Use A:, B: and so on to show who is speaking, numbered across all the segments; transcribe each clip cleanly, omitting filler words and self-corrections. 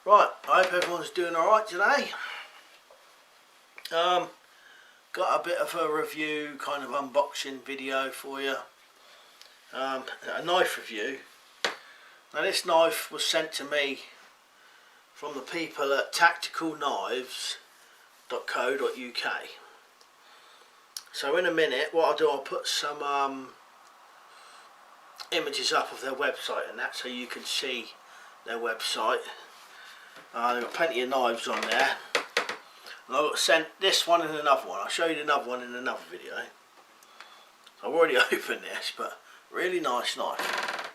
A: Right, I hope everyone's doing alright today. Got a bit of a review, kind of unboxing video for you. A knife review. Now this knife was sent to me from the people at Tacticalknives.co.uk. So in a minute what I'll do, I'll put some images up of their website and that, so you can see their website. They've got plenty of knives on there. And I got sent this one and another one. I'll show you another one in another video. I've already opened this, but really nice knife.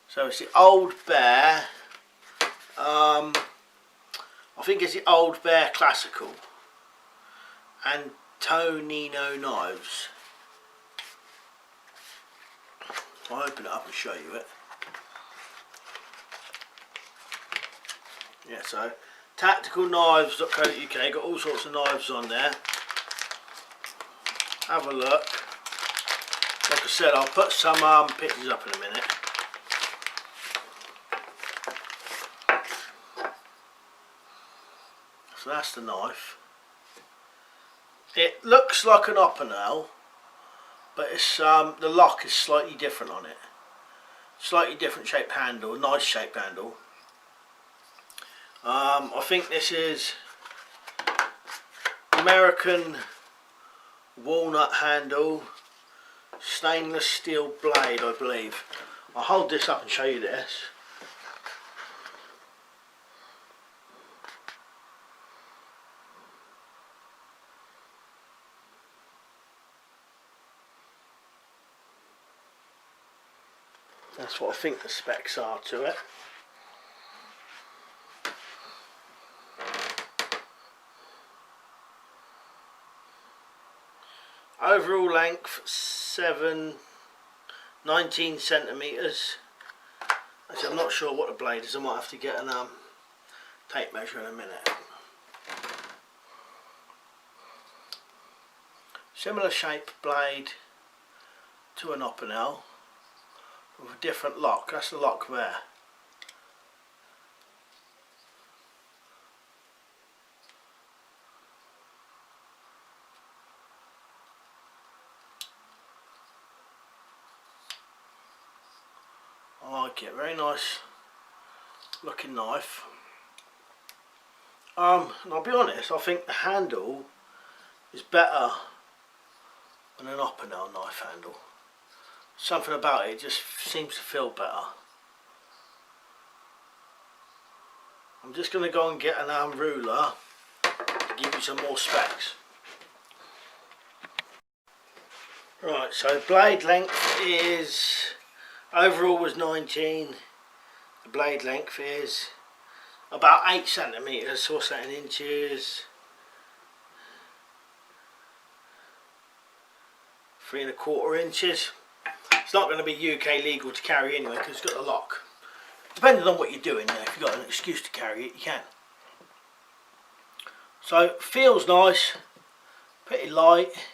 A: So it's the Old Bear. I think it's the Old Bear Classical Antonino knives. I'll open it up and show you it. Yeah, so tacticalknives.co.uk, got all sorts of knives on there. Have a look. Like I said, I'll put some pictures up in a minute. So that's the knife. It looks like an opinel, but it's the lock is slightly different on it. Slightly different shaped handle, nice shaped handle. I think this is American walnut handle, stainless steel blade, I believe. I'll hold this up and show you this. That's what I think the specs are to it. Overall length 19 centimeters. Actually, I'm not sure what the blade is. I might have to get an tape measure in a minute. Similar shape blade to an opinel with a different lock. That's the lock there. I like it, very nice looking knife. And I'll be honest, I think the handle is better than an opinel knife handle. Something about it just seems to feel better. I'm just going to go and get an ruler to give you some more specs. Right, so blade length is, overall was 19, the blade length is about 8 centimeters, so what's that in inches? 3 1/4 inches. It's not going to be UK legal to carry anyway because it's got a lock. Depending on what you're doing, if you've got an excuse to carry it, you can. So feels nice, pretty light,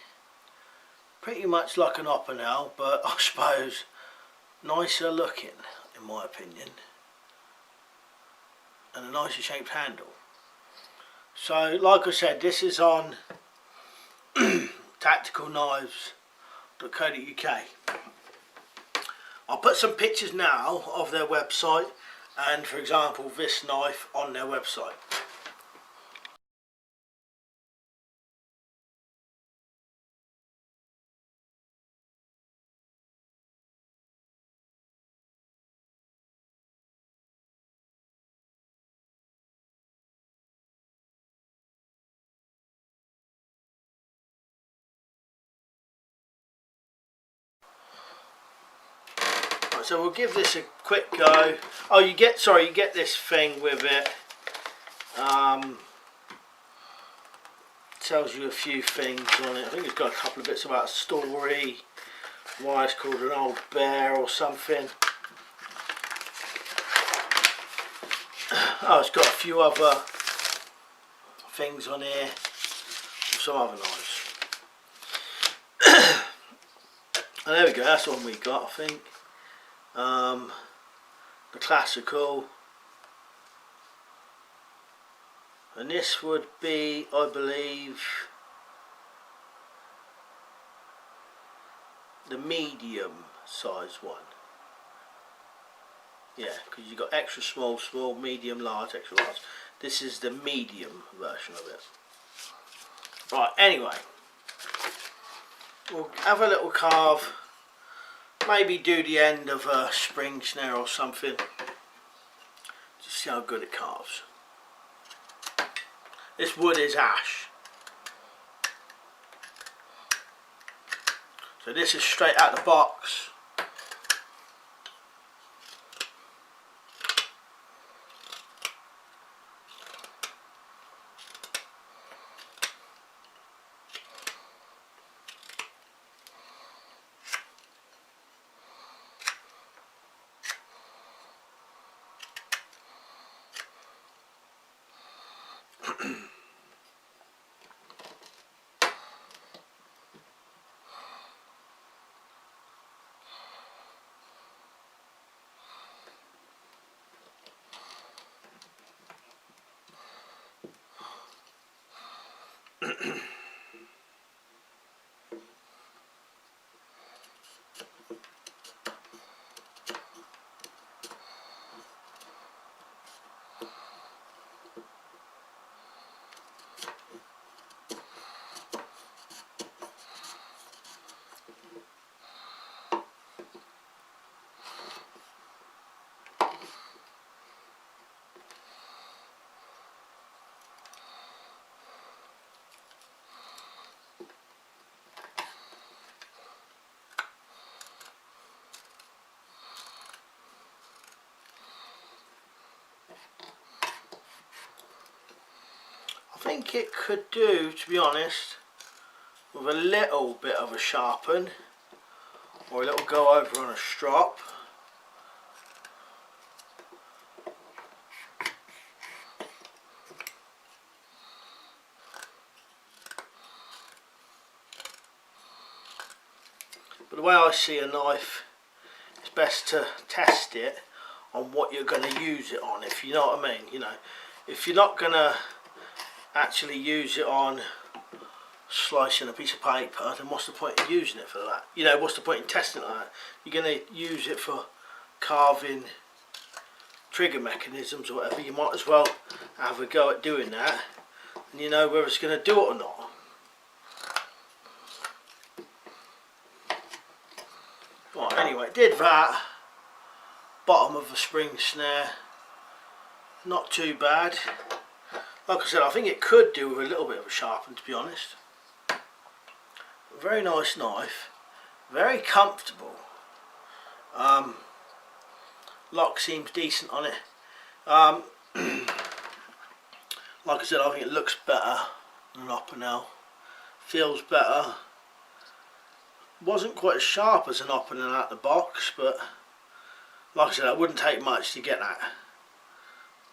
A: pretty much like an opinel, but I suppose nicer looking in my opinion, and a nicer shaped handle. So like I said, this is on tacticalknives.co.uk. I'll put some pictures now of their website and, for example, this knife on their website. So we'll give this a quick go. Oh, you get this thing with it. Tells you a few things on it. I think it's got a couple of bits about a story, why it's called an Old Bear or something. Oh, it's got a few other things on here, some other knives. And there we go, that's the one we got, I think. The classical and this would be, I believe, the medium size one. Yeah, because you've got extra small, small, medium, large, extra large. This is the medium version of it. Right, anyway, we'll have a little carve, maybe do the end of a spring snare or something, just see how good it carves. This wood is ash, so this is straight out the box. I think it could do, to be honest, with a little bit of a sharpen or a little go over on a strop. But the way I see a knife, it's best to test it on what you're going to use it on, if you know what I mean. You know, if you're not going to actually use it on slicing a piece of paper, then what's the point in using it for that? You know, what's the point in testing it like that? You're going to use it for carving trigger mechanisms or whatever. You might as well have a go at doing that, and you know whether it's going to do it or not. Right, anyway, did that. Bottom of a spring snare, not too bad. Like I said, I think it could do with a little bit of a sharpen, to be honest. Very nice knife, very comfortable. Lock seems decent on it. Like I said, I think it looks better than an Opinel. Feels better. Wasn't quite as sharp as an Opinel out the box, but like I said, it wouldn't take much to get that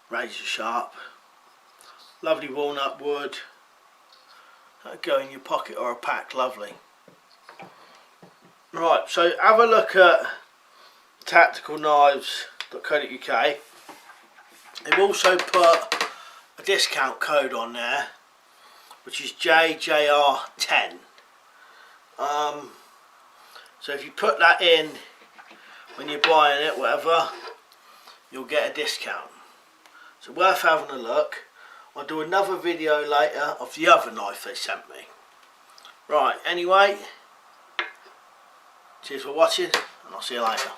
A: razor sharp. Lovely walnut wood. That'll go in your pocket or a pack, lovely. Right, so have a look at tacticalknives.co.uk. They've also put a discount code on there, which is JJR 10. So if you put that in when you're buying it, whatever, you'll get a discount. So worth having a look. I'll do another video later of the other knife they sent me. Right, anyway, cheers for watching, and I'll see you later.